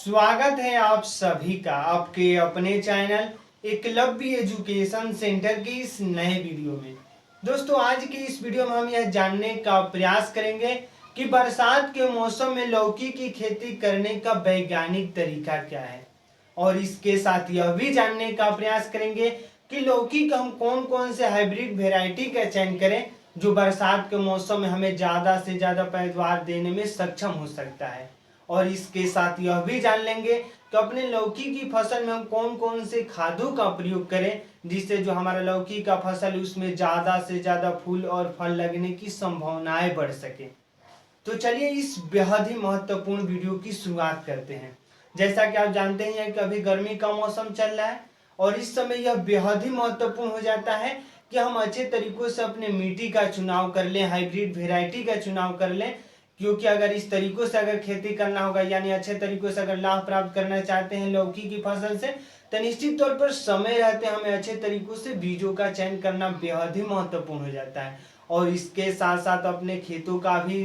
स्वागत है आप सभी का आपके अपने चैनल एकलव्य एजुकेशन सेंटर की इस नए वीडियो में। दोस्तों, आज की इस वीडियो में हम यह जानने का प्रयास करेंगे कि बरसात के मौसम में लौकी की खेती करने का वैज्ञानिक तरीका क्या है, और इसके साथ यह भी जानने का प्रयास करेंगे कि लौकी का हम कौन कौन से हाइब्रिड वेराइटी का चयन करें जो बरसात के मौसम में हमें ज़्यादा से ज़्यादा पैदावार देने में सक्षम हो सकता है। और इसके साथ यह भी जान लेंगे कि अपने लौकी की फसल में हम कौन कौन से खादों का प्रयोग करें जिससे जो हमारा लौकी का फसल उसमें ज़्यादा से ज़्यादा फूल और फल लगने की संभावनाएं बढ़ सके। तो चलिए इस बेहद ही महत्वपूर्ण वीडियो की शुरुआत करते हैं। जैसा कि आप जानते हैं कि अभी गर्मी का मौसम चल रहा है और इस समय यह बेहद ही महत्वपूर्ण हो जाता है कि हम अच्छे तरीकों से अपने मिट्टी का चुनाव कर लें, हाइब्रिड वेराइटी का चुनाव कर लें। क्योंकि अगर इस तरीकों से अगर खेती करना होगा, यानी अच्छे तरीकों से अगर लाभ प्राप्त करना चाहते हैं लौकी की फसल से, तो निश्चित तौर पर समय रहते हमें अच्छे तरीकों से बीजों का चयन करना बेहद ही महत्वपूर्ण हो जाता है। और इसके साथ साथ अपने खेतों का भी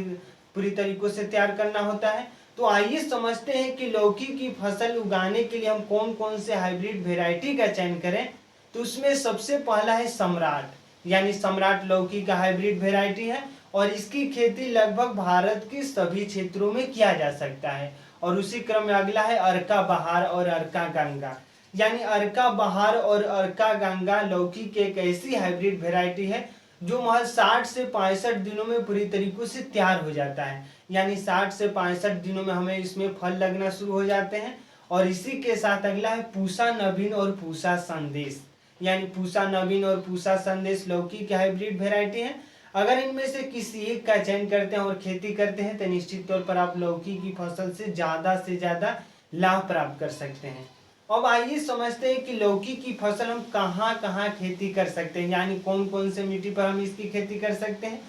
पूरी तरीकों से तैयार करना होता है। तो आइए समझते हैं कि लौकी की फसल उगाने के लिए हम कौन कौन से हाइब्रिड वेराइटी का चयन करें। तो उसमें सबसे पहला है सम्राट, यानी सम्राट लौकी का हाइब्रिड वेराइटी है और इसकी खेती लगभग भारत के सभी क्षेत्रों में किया जा सकता है। और उसी क्रम में अगला है अर्का बहार और अर्का गंगा, यानी अर्का बहार और अर्का गंगा लौकी की एक ऐसी हाइब्रिड वेराइटी है जो महज 60 से 65 दिनों में पूरी तरीकों से तैयार हो जाता है। यानी 60 से 65 दिनों में हमें इसमें फल लगना शुरू हो जाते हैं। और इसी के साथ अगला है पूसा नवीन और पूसा संदेश, यानी पूसा नवीन और पूसा संदेश लौकी की हाइब्रिड वेराइटी है। अगर इनमें से किसी एक का चयन करते हैं और खेती करते हैं तो निश्चित तौर पर आप लौकी की फसल से ज्यादा लाभ प्राप्त कर सकते हैं। अब आइए समझते हैं कि लौकी की फसल हम कहाँ कहाँ खेती कर सकते हैं, यानी कौन कौन से मिट्टी पर हम इसकी खेती कर सकते हैं।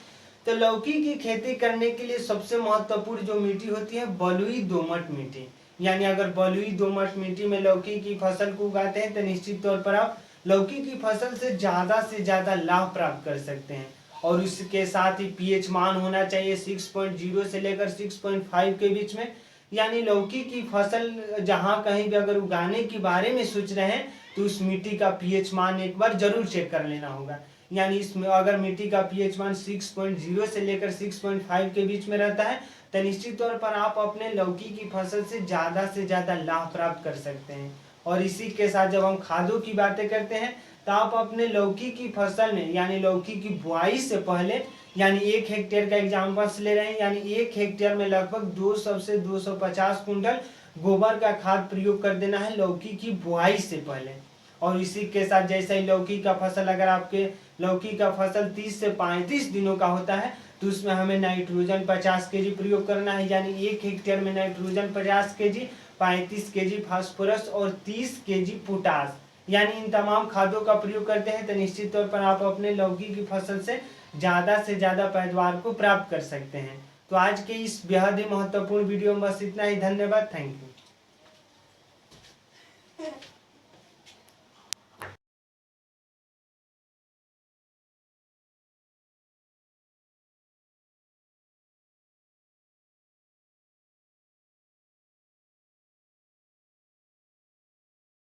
तो लौकी की खेती करने के लिए सबसे महत्वपूर्ण जो मिट्टी होती है बलुई दोमट मिट्टी। यानी अगर बलुई दोमट मिट्टी में लौकी की फसल को उगाते हैं तो निश्चित तौर पर आप लौकी की फसल से ज्यादा लाभ प्राप्त कर सकते हैं। और उसके साथ ही पीएच मान होना चाहिए 6.0 से लेकर 6.5 के बीच में। यानी लौकी की फसल जहां कहीं भी अगर उगाने के बारे में सोच रहे हैं तो उस मिट्टी का पीएच मान एक बार जरूर चेक कर लेना होगा। यानी इसमें अगर मिट्टी का पीएच मान 6.0 से लेकर 6.5 के बीच में रहता है तो निश्चित तौर पर आप अपने लौकी की फसल से ज्यादा लाभ प्राप्त कर सकते हैं। और इसी के साथ जब हम खादों की बातें करते हैं तो आप अपने लौकी की फसल में, यानी लौकी की बुआई से पहले, यानी 1 हेक्टेयर का एग्जाम्पल ले रहे हैं, यानी 1 हेक्टेयर में लगभग 200 से 250 कुंटल गोबर का खाद प्रयोग कर देना है लौकी की बुआई से पहले। और इसी के साथ जैसे ही लौकी का फसल, अगर आपके लौकी का फसल 30 से 35 दिनों का होता है तो उसमें हमें नाइट्रोजन 50 केजी प्रयोग करना है। यानी 1 हेक्टेयर में नाइट्रोजन 50 केजी, 35 केजी फास्फोरस और 30 केजी पोटास, यानी इन तमाम खादों का प्रयोग करते हैं तो निश्चित तौर पर आप अपने लौकी की फसल से ज्यादा पैदावार को प्राप्त कर सकते हैं। तो आज के इस बेहद ही महत्वपूर्ण वीडियो में बस इतना ही। धन्यवाद। Thank you.